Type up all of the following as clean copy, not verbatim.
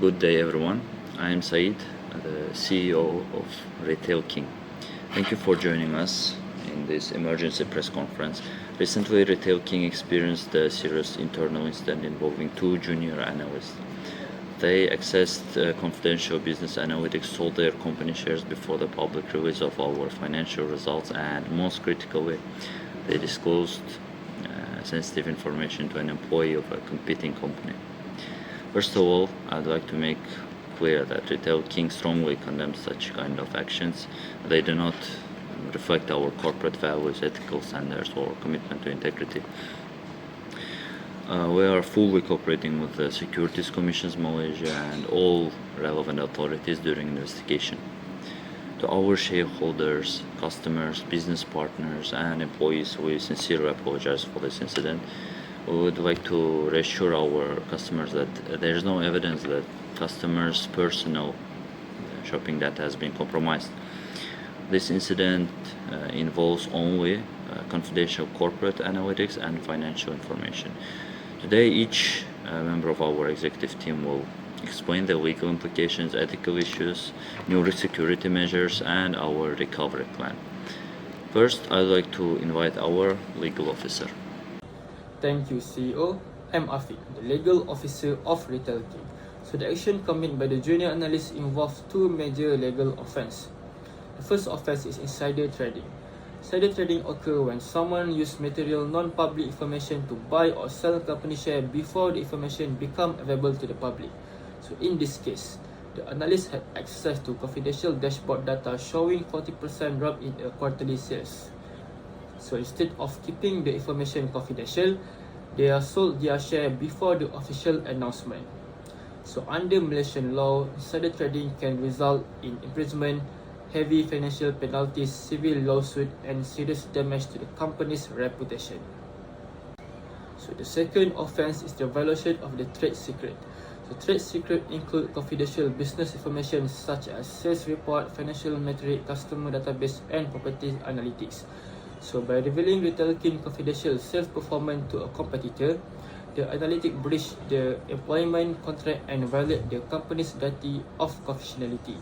Good day, everyone. I am Saeed, the CEO of Retail King. Thank you for joining us in this emergency press conference. Recently, Retail King experienced a serious internal incident involving two junior analysts. They accessed confidential business analytics, sold their company shares before the public release of our financial results, and most critically, they disclosed sensitive information to an employee of a competing company. First of all, I'd like to make clear that Retail King strongly condemns such kind of actions. They do not reflect our corporate values, ethical standards, or commitment to integrity. We are fully cooperating with the Securities Commissions Malaysia and all relevant authorities during investigation. To our shareholders, customers, business partners, and employees, we sincerely apologize for this incident. We would like to reassure our customers that there is no evidence that customers' personal shopping data has been compromised. This incident involves only confidential corporate analytics and financial information. Today, each member of our executive team will explain the legal implications, ethical issues, new security measures, and our recovery plan. First, I'd like to invite our legal officer. Thank you, CEO. I'm Afiq, the legal officer of Retail King. So the action committed by the junior analyst involves two major legal offences. The first offence is insider trading. Insider trading occurs when someone uses material non-public information to buy or sell company share before the information becomes available to the public. So in this case, the analyst had access to confidential dashboard data showing 40% drop in a quarterly sales. So instead of keeping the information confidential, they are sold their share before the official announcement. So under Malaysian law, insider trading can result in imprisonment, heavy financial penalties, civil lawsuit, and serious damage to the company's reputation. So the second offence is the violation of the trade secret. So trade secret include confidential business information such as sales report, financial metric, customer database, and property analytics. So by revealing Retail King confidential sales performance to a competitor, the analytic breached the employment contract and violate the company's duty of confidentiality.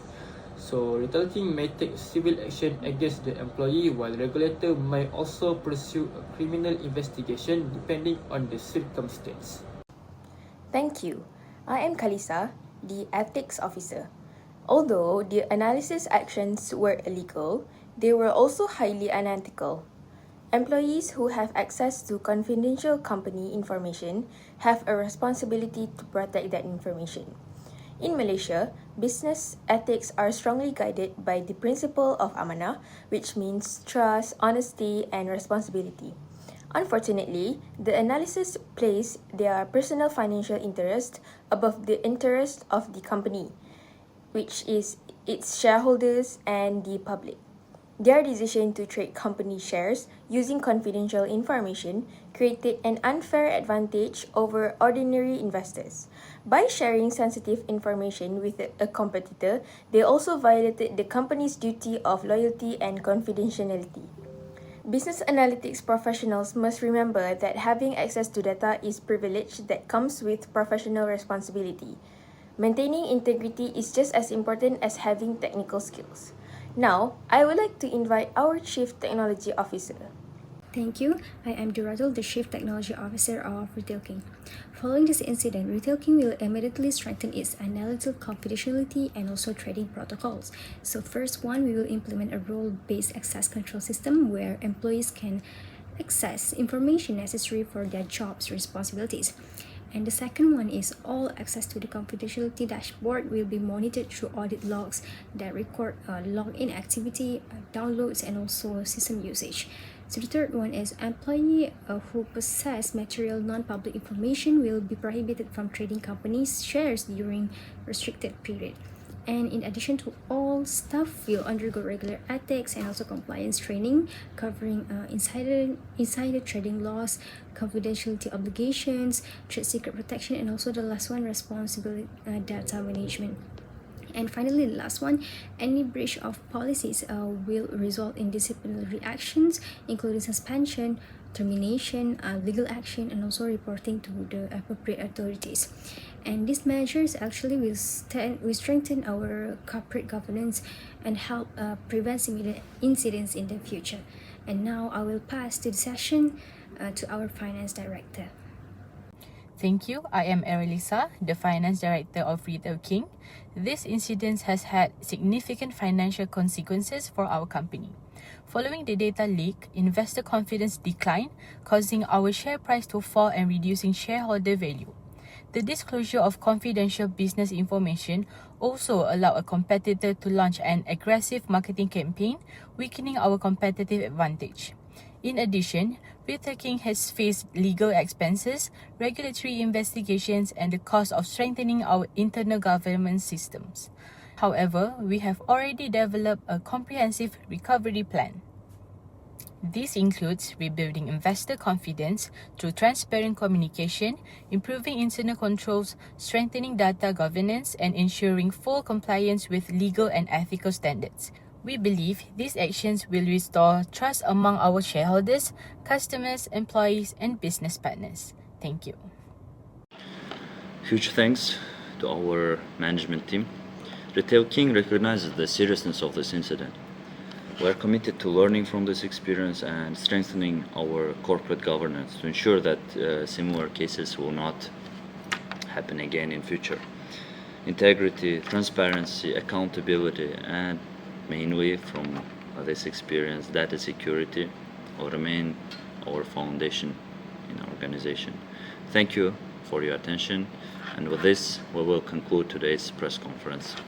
So Retail King may take civil action against the employee, while regulator may also pursue a criminal investigation depending on the circumstance. Thank you. I am Khaleesa, the ethics officer. Although the analysis actions were illegal, they were also highly unethical. Employees who have access to confidential company information have a responsibility to protect that information. In Malaysia, business ethics are strongly guided by the principle of amanah, which means trust, honesty, and responsibility. Unfortunately, the analysis placed their personal financial interest above the interest of the company, which is its shareholders and the public. Their decision to trade company shares using confidential information created an unfair advantage over ordinary investors. By sharing sensitive information with a competitor, they also violated the company's duty of loyalty and confidentiality. Business analytics professionals must remember that having access to data is privilege that comes with professional responsibility. Maintaining integrity is just as important as having technical skills. Now, I would like to invite our Chief Technology Officer. Thank you. I am Duratul, the Chief Technology Officer of Retail King. Following this incident, Retail King will immediately strengthen its analytical confidentiality and also trading protocols. So first one, we will implement a role-based access control system where employees can access information necessary for their jobs responsibilities. And the second one is all access to the confidentiality dashboard will be monitored through audit logs that record login activity, downloads, and also system usage. So the third one is employee who possess material non-public information will be prohibited from trading companies' shares during restricted period. And in addition to all, staff will undergo regular ethics and also compliance training covering insider trading laws, confidentiality obligations, trade secret protection, and also the last one, responsible data management. And finally, the last one, any breach of policies will result in disciplinary actions, including suspension, termination, legal action, and also reporting to the appropriate authorities. And these measures actually will strengthen our corporate governance and help prevent similar incidents in the future. And now I will pass to the session to our finance director. Thank you. I am Eralyssa, the Finance Director of Retail King. This incident has had significant financial consequences for our company. Following the data leak, investor confidence declined, causing our share price to fall and reducing shareholder value. The disclosure of confidential business information also allowed a competitor to launch an aggressive marketing campaign, weakening our competitive advantage. In addition, Retail King has faced legal expenses, regulatory investigations, and the cost of strengthening our internal governance systems. However, we have already developed a comprehensive recovery plan. This includes rebuilding investor confidence through transparent communication, improving internal controls, strengthening data governance, and ensuring full compliance with legal and ethical standards. We believe these actions will restore trust among our shareholders, customers, employees, and business partners. Thank you. Huge thanks to our management team. Retail King recognizes the seriousness of this incident. We are committed to learning from this experience and strengthening our corporate governance to ensure that similar cases will not happen again in future. Integrity, transparency, accountability, and mainly from this experience, data security will remain our foundation in our organization. Thank you for your attention, and with this we will conclude today's press conference.